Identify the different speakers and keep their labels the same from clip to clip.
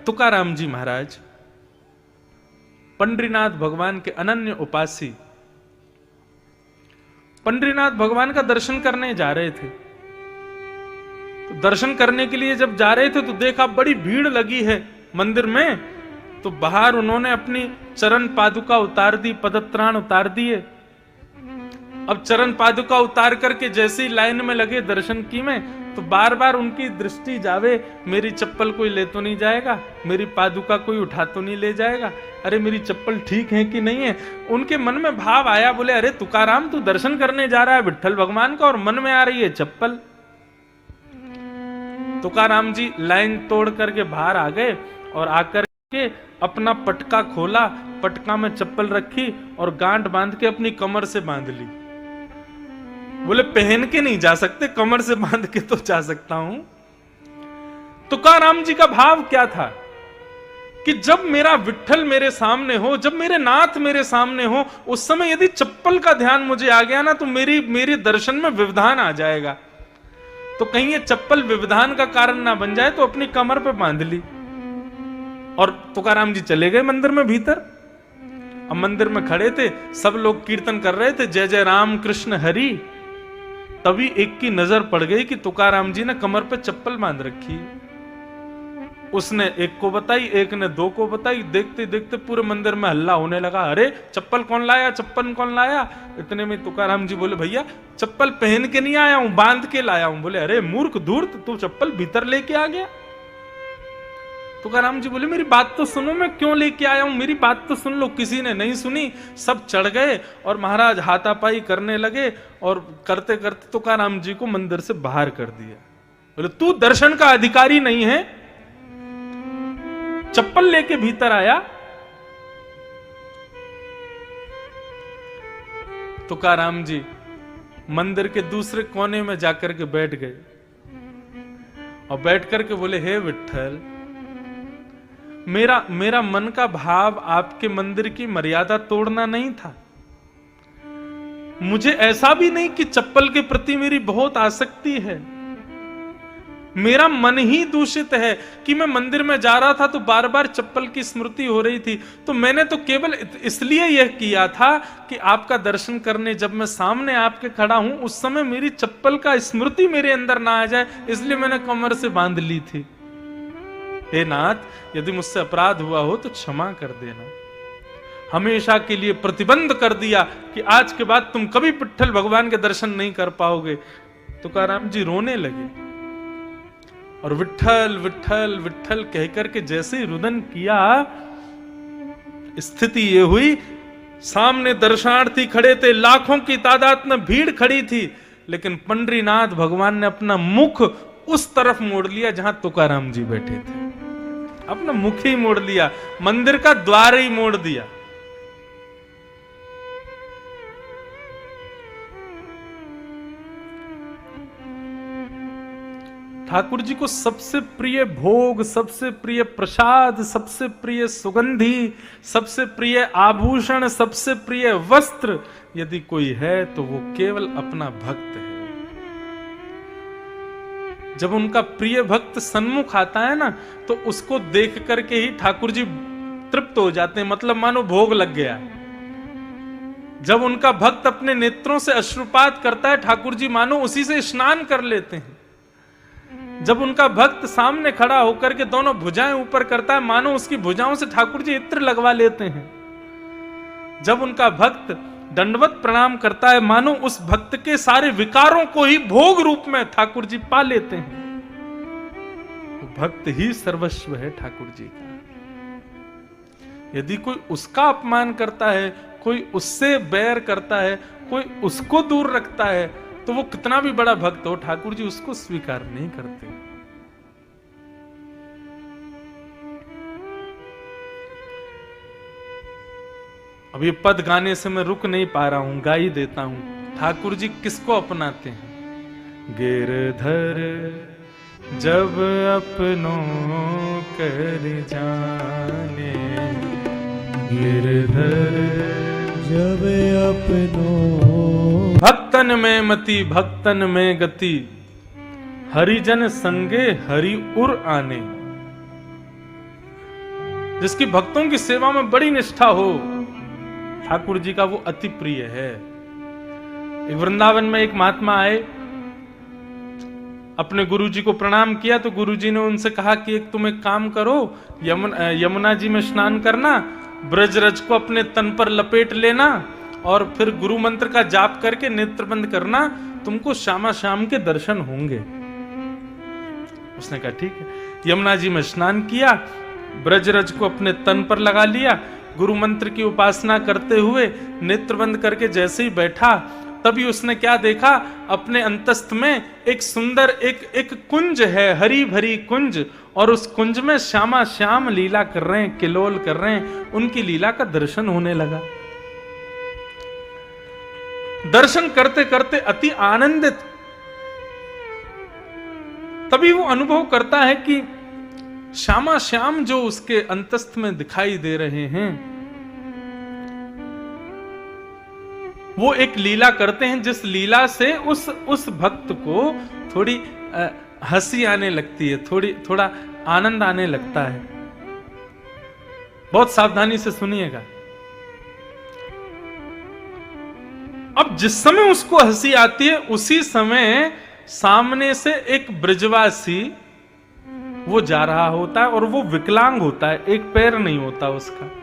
Speaker 1: तुकाराम जी महाराज पंडरीनाथ भगवान के अनन्य उपासी पंडरीनाथ भगवान का दर्शन करने जा रहे थे। तो दर्शन करने के लिए जब जा रहे थे तो देखा बड़ी भीड़ लगी है मंदिर में। तो बाहर उन्होंने अपनी चरण पादुका उतार दी, पदत्राण उतार दिए। अब चरण पादुका उतार करके जैसे ही लाइन में लगे दर्शन की में, तो बार बार उनकी दृष्टि जावे, मेरी चप्पल कोई ले तो नहीं जाएगा, मेरी पादुका कोई उठा तो नहीं ले जाएगा, अरे मेरी चप्पल ठीक है कि नहीं है। उनके मन में भाव आया, बोले अरे तुकाराम तू दर्शन करने जा रहा है विट्ठल भगवान का और मन में आ रही है चप्पल। तुकाराम जी लाइन तोड़ करके बाहर आ गए और आकर के अपना पटका खोला, पटका में चप्पल रखी और गांठ बांध के अपनी कमर से बांध ली। बोले पहन के नहीं जा सकते, कमर से बांध के तो जा सकता हूं। तुकाराम जी का भाव क्या था कि जब मेरा विट्ठल मेरे सामने हो, जब मेरे नाथ मेरे सामने हो, उस समय यदि चप्पल का ध्यान मुझे आ गया ना तो मेरे दर्शन में व्यवधान आ जाएगा। तो कहीं ये चप्पल व्यवधान का कारण ना बन जाए, तो अपनी कमर पे बांध ली और तुकाराम जी चले गए मंदिर में भीतर। अब मंदिर में खड़े थे, सब लोग कीर्तन कर रहे थे, जय जय राम कृष्ण हरि। तभी एक की नजर पड़ गई कि तुकाराम जी ने कमर पे चप्पल बांध रखी। उसने एक को बताई, एक ने दो को बताई। देखते देखते पूरे मंदिर में हल्ला होने लगा, अरे चप्पल कौन लाया, चप्पल कौन लाया। इतने में तुकाराम जी बोले भैया चप्पल पहन के नहीं आया हूं, बांध के लाया हूं। बोले अरे मूर्ख धूर्त, तू चप्पल भीतर लेके आ गया। तुकाराम जी बोले मेरी बात तो सुनो, मैं क्यों लेके आया हूं, मेरी बात तो सुन लो। किसी ने नहीं सुनी, सब चढ़ गए और महाराज हाथापाई करने लगे और करते करते तुकाराम जी को मंदिर से बाहर कर दिया। बोले तू दर्शन का अधिकारी नहीं है, चप्पल लेके भीतर आया। तुकाराम जी मंदिर के दूसरे कोने में जाकर के बैठ गए और बैठ करके बोले हे विट्ठल, मेरा मन का भाव आपके मंदिर की मर्यादा तोड़ना नहीं था। मुझे ऐसा भी नहीं कि चप्पल के प्रति मेरी बहुत आसक्ति है। मेरा मन ही दूषित है कि मैं मंदिर में जा रहा था तो बार बार चप्पल की स्मृति हो रही थी। तो मैंने तो केवल इसलिए यह किया था कि आपका दर्शन करने जब मैं सामने आपके खड़ा हूं उस समय मेरी चप्पल का स्मृति मेरे अंदर ना आ जाए, इसलिए मैंने कमर से बांध ली थी। हे नाथ, यदि मुझसे अपराध हुआ हो तो क्षमा कर देना। हमेशा के लिए प्रतिबंध कर दिया कि आज के बाद तुम कभी विट्ठल भगवान के दर्शन नहीं कर पाओगे। तुकाराम जी रोने लगे और विट्ठल विट्ठल विट्ठल कहकर के जैसे ही रुदन किया, स्थिति ये हुई, सामने दर्शनार्थी खड़े थे, लाखों की तादाद में भीड़ खड़ी थी, लेकिन पंडरीनाथ भगवान ने अपना मुख उस तरफ मोड़ लिया जहां तुकाराम जी बैठे थे। अपना मुख ही मोड़ लिया, मंदिर का द्वार ही मोड़ दिया। ठाकुर जी को सबसे प्रिय भोग, सबसे प्रिय प्रसाद, सबसे प्रिय सुगंधी, सबसे प्रिय आभूषण, सबसे प्रिय वस्त्र यदि कोई है तो वो केवल अपना भक्त है। जब उनका प्रिय भक्त सन्मुख आता है ना तो उसको देख करके ही ठाकुर जी तृप्त हो जाते हैं, मतलब मानो भोग लग गया। जब उनका भक्त अपने नेत्रों से अश्रुपात करता है, ठाकुर जी मानो उसी से स्नान कर लेते हैं। जब उनका भक्त सामने खड़ा होकर के दोनों भुजाएं ऊपर करता है, मानो उसकी भुजाओं से ठाकुर जी इत्र लगवा लेते हैं। जब उनका भक्त दंडवत प्रणाम करता है, मानो उस भक्त के सारे विकारों को ही भोग रूप में ठाकुर जी पा लेते हैं। तो भक्त ही सर्वस्व है ठाकुर जी का। यदि कोई उसका अपमान करता है, कोई उससे बैर करता है, कोई उसको दूर रखता है, तो वो कितना भी बड़ा भक्त हो, ठाकुर जी उसको स्वीकार नहीं करते। अब ये पद गाने से मैं रुक नहीं पा रहा हूं, गा ही देता हूं। ठाकुर जी किसको अपनाते हैं? गिरधर जब अपनों कर जाने, गिरधर
Speaker 2: जब अपनों,
Speaker 1: भक्तन में मति भक्तन में गति, हरिजन संगे हरि उर आने। जिसकी भक्तों की सेवा में बड़ी निष्ठा हो, ठाकुर जी का वो अति प्रिय है। एक वृंदावन में एक महात्मा आए, अपने गुरुजी को प्रणाम किया तो गुरुजी ने उनसे कहा कि एक तुम एक काम करो, यमुना जी में स्नान करना, ब्रजरज को अपने तन पर लपेट लेना और फिर गुरु मंत्र का जाप करके नेत्र बंद करना, तुमको श्यामा श्याम के दर्शन होंगे। उसने कहा ठीक है। यमुना जी में स्नान किया, ब्रजरज को अपने तन पर लगा लिया, गुरु मंत्र की उपासना करते हुए नेत्र बंद करके जैसे ही बैठा, तभी उसने क्या देखा, अपने अंतस्थ में एक सुंदर एक कुंज है, हरी भरी कुंज, और उस कुंज में श्यामा श्याम लीला कर रहे हैं, किलोल कर रहे हैं। उनकी लीला का दर्शन होने लगा। दर्शन करते करते अति आनंदित, तभी वो अनुभव करता है कि श्यामा श्याम जो उसके अंतस्थ में दिखाई दे रहे हैं, वो एक लीला करते हैं जिस लीला से उस भक्त को थोड़ी हंसी आने लगती है, थोड़ा आनंद आने लगता है। बहुत सावधानी से सुनिएगा। अब जिस समय उसको हंसी आती है, उसी समय सामने से एक ब्रजवासी वो जा रहा होता है और वो विकलांग होता है, एक पैर नहीं होता उसका।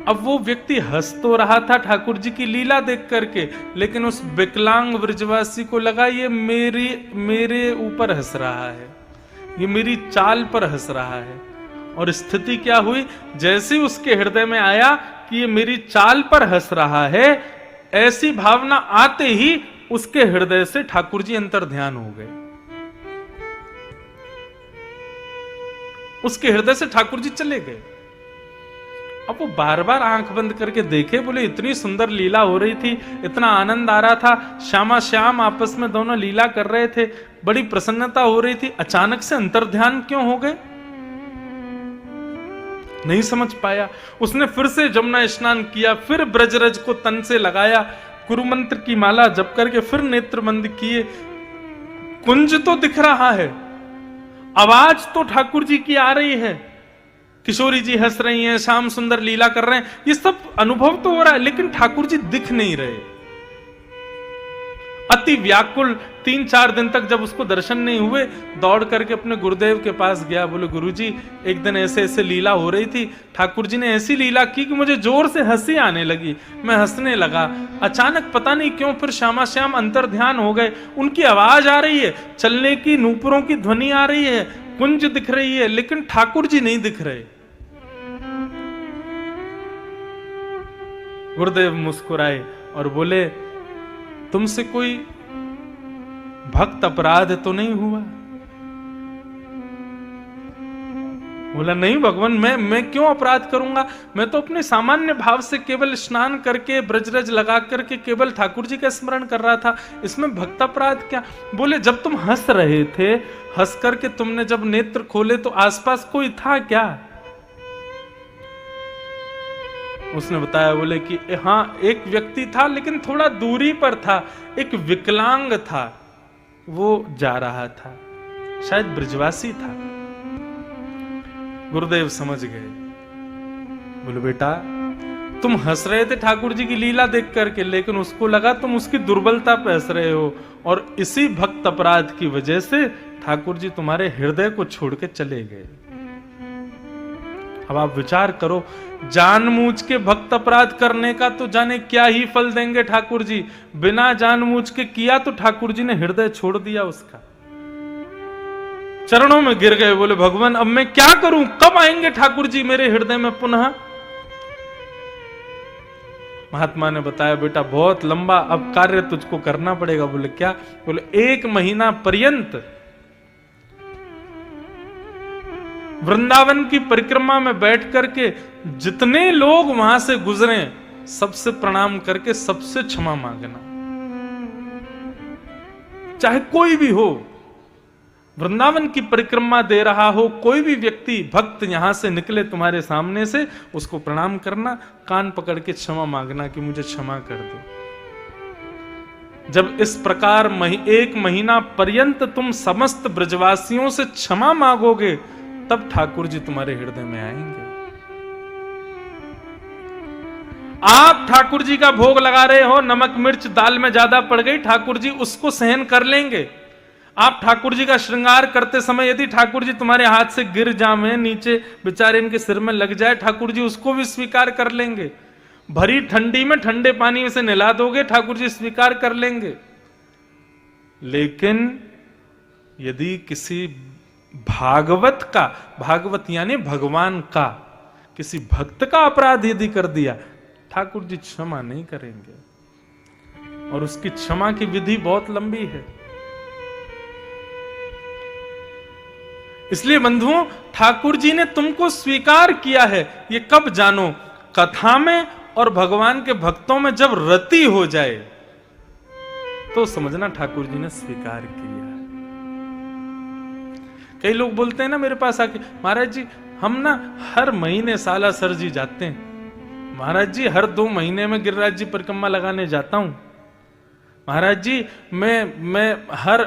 Speaker 1: अब वो व्यक्ति हंस तो रहा था ठाकुर जी की लीला देख करके, लेकिन उस विकलांग ब्रजवासी को लगा ये मेरे ऊपर हंस रहा है, ये मेरी चाल पर हंस रहा है। और स्थिति क्या हुई, जैसे उसके हृदय में आया कि ये मेरी चाल पर हंस रहा है, ऐसी भावना आते ही उसके हृदय से ठाकुर जी अंतर ध्यान हो गए। उसके हृदय से ठाकुर जी चले गए। अब वो बार बार आंख बंद करके देखे, बोले इतनी सुंदर लीला हो रही थी, इतना आनंद आ रहा था, श्यामा श्याम आपस में दोनों लीला कर रहे थे, बड़ी प्रसन्नता हो रही थी, अचानक से अंतर्ध्यान क्यों हो गए? नहीं समझ पाया। उसने फिर से जमुना स्नान किया, फिर ब्रजरज को तन से लगाया, गुरु मंत्र की माला जप करके फिर नेत्र बंद किए। कुंज तो दिख रहा है, आवाज तो ठाकुर जी की आ रही है, किशोरी जी हंस रही हैं, श्याम सुंदर लीला कर रहे हैं, ये सब अनुभव तो हो रहा है, लेकिन ठाकुर जी दिख नहीं रहे। अति व्याकुल 3-4 दिन तक जब उसको दर्शन नहीं हुए, दौड़ करके अपने गुरुदेव के पास गया। बोले गुरुजी, एक दिन ऐसे ऐसे लीला हो रही थी, ठाकुर जी ने ऐसी लीला की कि मुझे जोर से हंसी आने लगी, मैं हंसने लगा। अचानक पता नहीं क्यों फिर श्यामा श्याम अंतर ध्यान हो गए, उनकी आवाज आ रही है, चलने की नूपुरों की ध्वनि आ रही है, कुंज दिख रही है, लेकिन ठाकुर जी नहीं दिख रहे। गुरुदेव मुस्कुराए और बोले, तुमसे कोई भक्त अपराध तो नहीं हुआ? बोला नहीं भगवान, मैं क्यों अपराध करूंगा, मैं तो अपने सामान्य भाव से केवल स्नान करके ब्रजरज लगा करके केवल ठाकुर जी का स्मरण कर रहा था, इसमें भक्त अपराध क्या? बोले जब तुम हंस रहे थे, हंस करके तुमने जब नेत्र खोले तो आसपास कोई था क्या? उसने बताया, बोले कि हाँ एक व्यक्ति था, लेकिन थोड़ा दूरी पर था, एक विकलांग था, वो जा रहा था, शायद ब्रजवासी था। गुरुदेव समझ गए। बोले बेटा, तुम हंस रहे थे ठाकुर जी की लीला देख करके, लेकिन उसको लगा तुम उसकी दुर्बलता पे हंस रहे हो, और इसी भक्त अपराध की वजह से ठाकुर जी तुम्हारे हृदय को छोड़ के चले गए। अब आप विचार करो, जानबूझ के भक्त अपराध करने का तो जाने क्या ही फल देंगे ठाकुर जी, बिना जानबूझ के किया तो ठाकुर जी ने हृदय छोड़ दिया उसका। चरणों में गिर गए, बोले भगवान अब मैं क्या करूं, कब आएंगे ठाकुर जी मेरे हृदय में पुनः? महात्मा ने बताया, बेटा बहुत लंबा अब कार्य तुझको करना पड़ेगा। बोले क्या? बोले 1 महीना पर्यंत वृंदावन की परिक्रमा में बैठ करके जितने लोग वहां से गुजरे सबसे प्रणाम करके सबसे क्षमा मांगना, चाहे कोई भी हो, वृंदावन की परिक्रमा दे रहा हो, कोई भी व्यक्ति भक्त यहां से निकले तुम्हारे सामने से, उसको प्रणाम करना, कान पकड़ के क्षमा मांगना कि मुझे क्षमा कर दो। जब इस प्रकार 1 महीना पर्यंत तुम समस्त ब्रजवासियों से क्षमा मांगोगे, तब ठाकुर जी तुम्हारे हृदय में आएंगे। आप ठाकुर जी का भोग लगा रहे हो, नमक मिर्च दाल में ज्यादा पड़ गई, ठाकुर जी उसको सहन कर लेंगे। आप ठाकुर जी का श्रृंगार करते समय यदि ठाकुर जी तुम्हारे हाथ से गिर जाए, नीचे बेचारे इनके सिर में लग जाए, ठाकुर जी उसको भी स्वीकार कर लेंगे। भरी ठंडी में ठंडे पानी से नहला दोगे, ठाकुर जी स्वीकार कर लेंगे। लेकिन यदि किसी भागवत का, भागवत यानी भगवान का, किसी भक्त का अपराध यदि कर दिया, ठाकुर जी क्षमा नहीं करेंगे। और उसकी क्षमा की विधि बहुत लंबी है। इसलिए बंधुओं, ठाकुर जी ने तुमको स्वीकार किया है। ये कब जानो? कथा में और भगवान के भक्तों में जब रति हो जाए तो समझना ठाकुर जी ने स्वीकार किया। कई लोग बोलते हैं ना मेरे पास आके, महाराज जी हम ना हर महीने सालासर जी जाते हैं, महाराज जी हर 2 महीने में गिरिराज जी परिक्रमा लगाने जाता हूं, महाराज जी मैं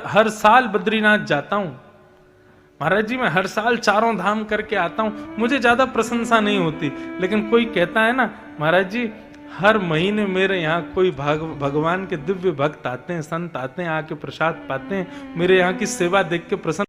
Speaker 1: हर साल बद्रीनाथ जाता हूं, महाराज जी मैं हर साल 4 धाम करके आता हूं। मुझे ज्यादा प्रशंसा नहीं होती, लेकिन कोई कहता है ना, महाराज जी हर महीने मेरे यहाँ कोई भगवान के दिव्य भक्त आते हैं, संत आते हैं, आके प्रसाद पाते हैं, मेरे यहाँ की सेवा देख के प्रसन्न